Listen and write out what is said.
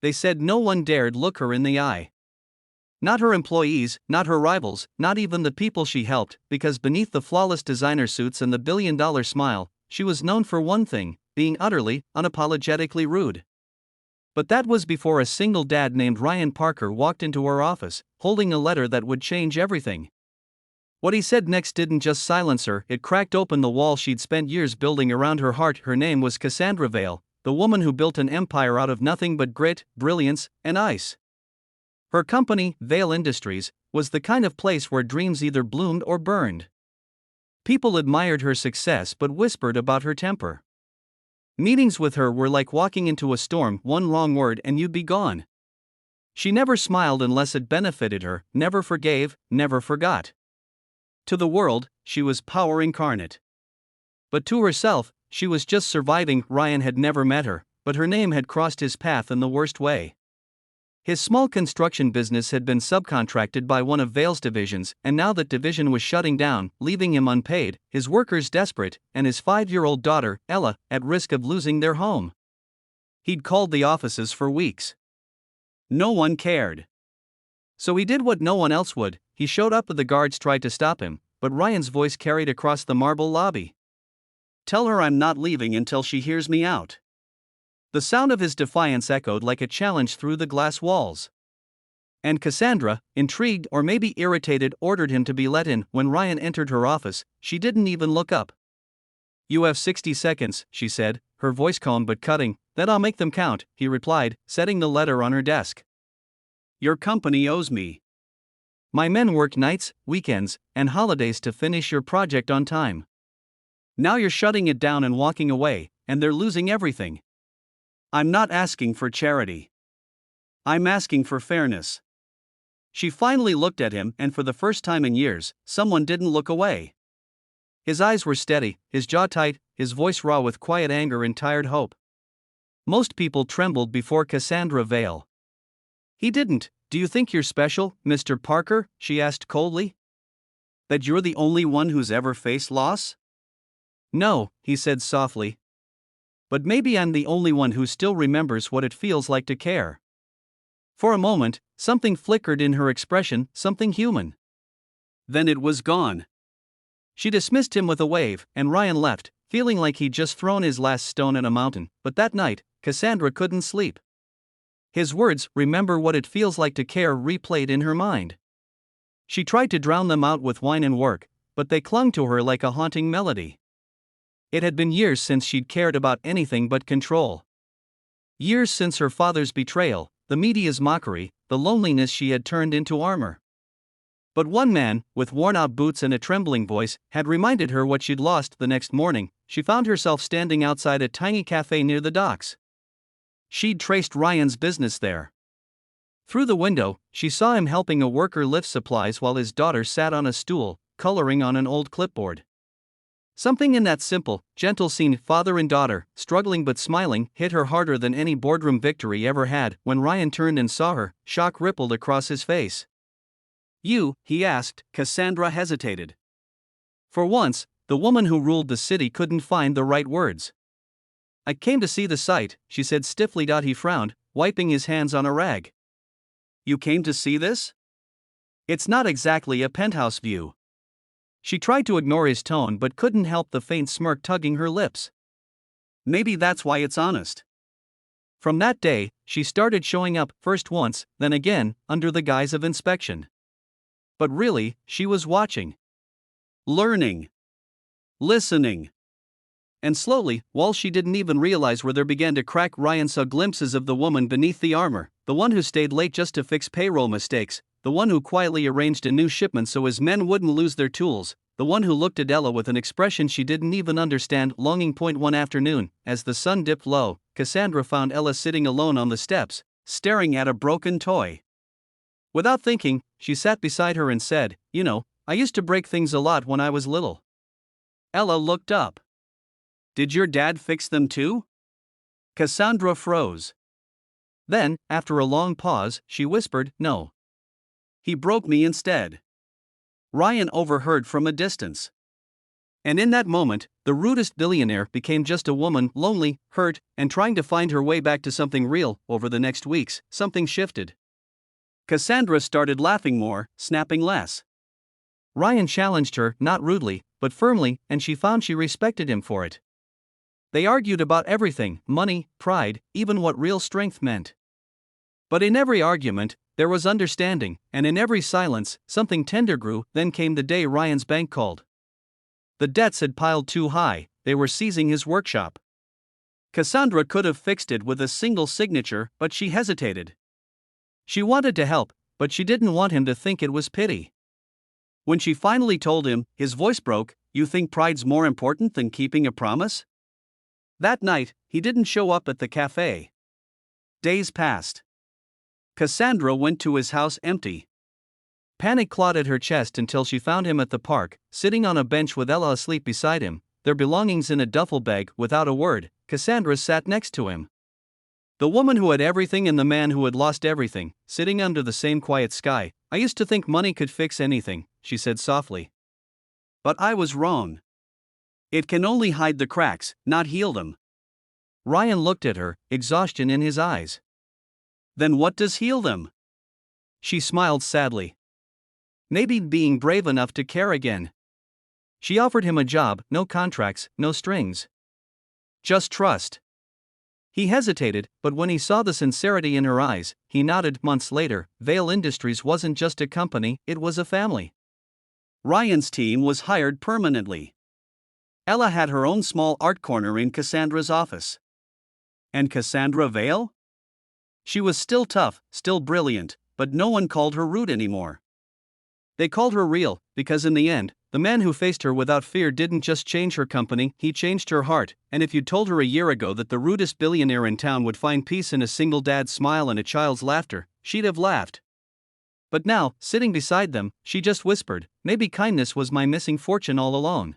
They said no one dared look her in the eye. Not her employees, not her rivals, not even the people she helped, because beneath the flawless designer suits and the billion-dollar smile, she was known for one thing: being utterly, unapologetically rude. But that was before a single dad named Ryan Parker walked into her office, holding a letter that would change everything. What he said next didn't just silence her, it cracked open the wall she'd spent years building around her heart. Her name was Cassandra Vale, the woman who built an empire out of nothing but grit, brilliance, and ice. Her company, Vale Industries, was the kind of place where dreams either bloomed or burned. People admired her success but whispered about her temper. Meetings with her were like walking into a storm, one wrong word and you'd be gone. She never smiled unless it benefited her, never forgave, never forgot. To the world, she was power incarnate. But to herself, she was just surviving. Ryan had never met her, but her name had crossed his path in the worst way. His small construction business had been subcontracted by one of Vale's divisions, and now that division was shutting down, leaving him unpaid, his workers desperate, and his 5-year-old daughter, Ella, at risk of losing their home. He'd called the offices for weeks. No one cared. So he did what no one else would: he showed up. The guards tried to stop him, but Ryan's voice carried across the marble lobby. "Tell her I'm not leaving until she hears me out." The sound of his defiance echoed like a challenge through the glass walls. And Cassandra, intrigued or maybe irritated, ordered him to be let in. When Ryan entered her office, she didn't even look up. "You have 60 seconds, she said, her voice calm but cutting. "Then I'll make them count," he replied, setting the letter on her desk. "Your company owes me. My men work nights, weekends, and holidays to finish your project on time. Now you're shutting it down and walking away, and they're losing everything. I'm not asking for charity. I'm asking for fairness." She finally looked at him, and for the first time in years, someone didn't look away. His eyes were steady, his jaw tight, his voice raw with quiet anger and tired hope. Most people trembled before Cassandra Vale. He didn't. "Do you think you're special, Mr. Parker?" she asked coldly. "That you're the only one who's ever faced loss?" "No," he said softly. "But maybe I'm the only one who still remembers what it feels like to care." For a moment, something flickered in her expression, something human. Then it was gone. She dismissed him with a wave, and Ryan left, feeling like he'd just thrown his last stone at a mountain. But that night, Cassandra couldn't sleep. His words, "Remember what it feels like to care," replayed in her mind. She tried to drown them out with wine and work, but they clung to her like a haunting melody. It had been years since she'd cared about anything but control. Years since her father's betrayal, the media's mockery, the loneliness she had turned into armor. But one man, with worn-out boots and a trembling voice, had reminded her what she'd lost. The next morning, she found herself standing outside a tiny cafe near the docks. She'd traced Ryan's business there. Through the window, she saw him helping a worker lift supplies while his daughter sat on a stool, coloring on an old clipboard. Something in that simple, gentle scene, father and daughter, struggling but smiling, hit her harder than any boardroom victory ever had. When Ryan turned and saw her, shock rippled across his face. "You?" he asked. Cassandra hesitated. For once, the woman who ruled the city couldn't find the right words. "I came to see the site," she said stiffly. He frowned, wiping his hands on a rag. "You came to see this? It's not exactly a penthouse view." She tried to ignore his tone but couldn't help the faint smirk tugging her lips. "Maybe that's why it's honest." From that day, she started showing up, first once, then again, under the guise of inspection. But really, she was watching. Learning. Listening. And slowly, while she didn't even realize where, there began to crack. Ryan saw glimpses of the woman beneath the armor, the one who stayed late just to fix payroll mistakes, the one who quietly arranged a new shipment so his men wouldn't lose their tools, the one who looked at Ella with an expression she didn't even understand. Longing. One afternoon, as the sun dipped low, Cassandra found Ella sitting alone on the steps, staring at a broken toy. Without thinking, she sat beside her and said, "You know, I used to break things a lot when I was little." Ella looked up. "Did your dad fix them too?" Cassandra froze. Then, after a long pause, she whispered, "No. He broke me instead." Ryan overheard from a distance. And in that moment, the rudest billionaire became just a woman, lonely, hurt, and trying to find her way back to something real. Over the next weeks, something shifted. Cassandra started laughing more, snapping less. Ryan challenged her, not rudely, but firmly, and she found she respected him for it. They argued about everything: money, pride, even what real strength meant. But in every argument, there was understanding, and in every silence, something tender grew. Then came the day Ryan's bank called. The debts had piled too high, they were seizing his workshop. Cassandra could have fixed it with a single signature, but she hesitated. She wanted to help, but she didn't want him to think it was pity. When she finally told him, his voice broke. "You think pride's more important than keeping a promise?" That night, he didn't show up at the cafe. Days passed. Cassandra went to his house empty. Panic clawed at her chest until she found him at the park, sitting on a bench with Ella asleep beside him, their belongings in a duffel bag. Without a word, Cassandra sat next to him. The woman who had everything and the man who had lost everything, sitting under the same quiet sky. "I used to think money could fix anything," she said softly. "But I was wrong. It can only hide the cracks, not heal them." Ryan looked at her, exhaustion in his eyes. "Then what does heal them?" She smiled sadly. "Maybe being brave enough to care again." She offered him a job, no contracts, no strings. Just trust. He hesitated, but when he saw the sincerity in her eyes, he nodded. Months later, Vale Industries wasn't just a company, it was a family. Ryan's team was hired permanently. Ella had her own small art corner in Cassandra's office. And Cassandra Vale? She was still tough, still brilliant, but no one called her rude anymore. They called her real, because in the end, the man who faced her without fear didn't just change her company, he changed her heart. And if you'd told her a year ago that the rudest billionaire in town would find peace in a single dad's smile and a child's laughter, she'd have laughed. But now, sitting beside them, she just whispered, "Maybe kindness was my missing fortune all along."